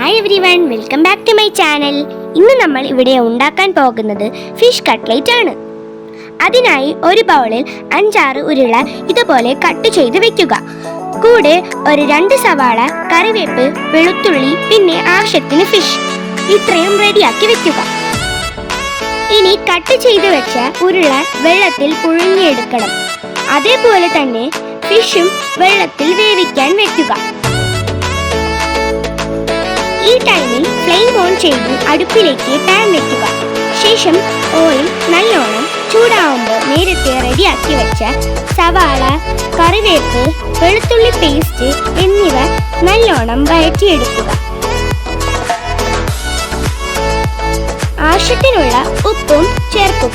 Hi everyone, welcome back to my channel. ഇന്ന് നമ്മൾ ഇവിടെ ഉണ്ടാക്കാൻ പോകുന്നത് ഫിഷ് കട്ട്ലേറ്റ് ആണ്. അതിനായി ഒരു ബൗളിൽ 5-6 ഉരുള ഇതുപോലെ കട്ട് ചെയ്ത് വെക്കുക. കൂടെ ഒരു 2 സവാള, കറിവേപ്പ്, വെളുത്തുള്ളി, പിന്നെ ആവശ്യത്തിന് ഫിഷ് ഇത്രയും റെഡിയാക്കി വെക്കുക. ഇനി കട്ട് ചെയ്ത് വെച്ച ഉരുള വെള്ളത്തിൽ പുഴുങ്ങിയെടുക്കണം. അതേപോലെ തന്നെ ഫിഷും വെള്ളത്തിൽ വേവിക്കാൻ വെക്കുക. ഈ ടൈമിൽ ഫ്ലെയിം ഓൺ ചെയ്ത് അടുപ്പിലേക്ക് പാൻ വെക്കുക. ശേഷം ഓയിൽ നല്ലോണം ചൂടാവുമ്പോൾ നേരത്തെ റെഡിയാക്കി വെച്ച സവാള, കറിവേപ്പ്, വെളുത്തുള്ളി പേസ്റ്റ് എന്നിവ നല്ലോണം വഴറ്റിയെടുക്കുക. ആവശ്യത്തിനുള്ള ഉപ്പും ചേർക്കുക.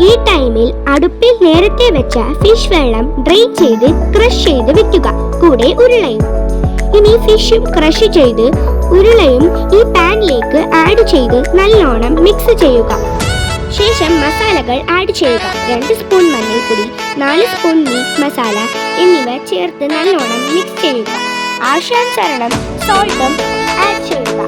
ഈ ടൈമിൽ അടുപ്പിൽ നേരത്തെ വെച്ച ഫിഷ് വെള്ളം ഡ്രെയിൻ ചെയ്ത് ക്രഷ് ചെയ്ത് വെക്കുക. കൂടെ ഉരുളയും. ഇനി ഫിഷും ക്രഷ് ചെയ്ത് ഉരുളയും ഈ പാനിലേക്ക് ആഡ് ചെയ്ത് നല്ലോണം മിക്സ് ചെയ്യുക. ശേഷം മസാലകൾ ആഡ് ചെയ്യുക. 2 സ്പൂൺ മഞ്ഞൾപ്പൊടി, 4 സ്പൂൺ മീറ്റ് മസാല എന്നിവ ചേർത്ത് നല്ലോണം മിക്സ് ചെയ്യുക. ആവശ്യാനുസരണം സോൾട്ടും ആഡ് ചെയ്യുക.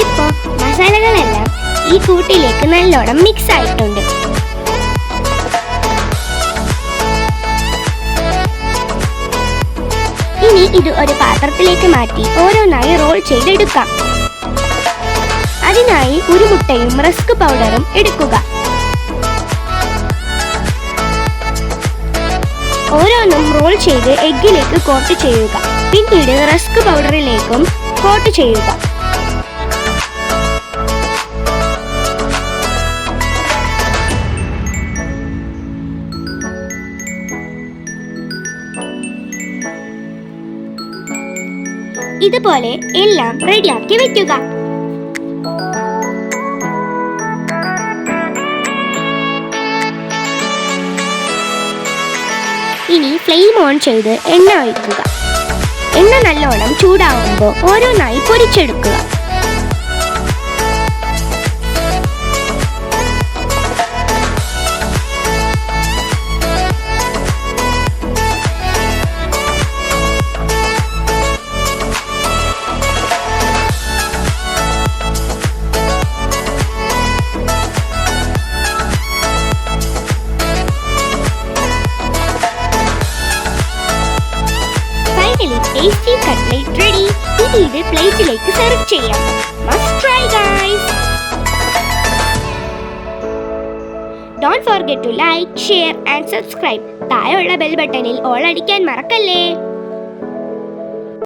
ഇപ്പോൾ മസാലകളെല്ലാം ഈ കൂട്ടിലേക്ക് നല്ലോണം മിക്സ് ആയിട്ടുണ്ട്. ഇനി ഇത് ഒരു പാത്രത്തിലേക്ക് മാറ്റി ഓരോന്നായി റോൾ ചെയ്തെടുക്കാം. അതിനായി ഒരു മുട്ടയും റസ്ക് പൗഡറും എടുക്കുക. ഓരോന്നും റോൾ ചെയ്ത് എഗ്ഗിലേക്ക് കോട്ട് ചെയ്യുക. പിന്നീട് റസ്ക് പൗഡറിലേക്കും കോട്ട് ചെയ്യുക. ഇതുപോലെ എല്ലാം റെഡിയാക്കി വെക്കുക. ഇനി ഫ്ലെയിം ഓൺ ചെയ്ത് എണ്ണ ഒഴിക്കുക. എണ്ണ നല്ലോണം ചൂടാവുമ്പോൾ ഓരോന്നായി പൊരിച്ചെടുക്കുക. Tasty cutlet ready. ഇനി ഇത് പ്ലേറ്റിലേക്ക് സെർവ് ചെയ്യാം. Must try guys. Don't forget to like, share and subscribe. താഴെയുള്ള ബെൽ ബട്ടണിൽ ഓൾ അടിക്കാൻ മറക്കല്ലേ.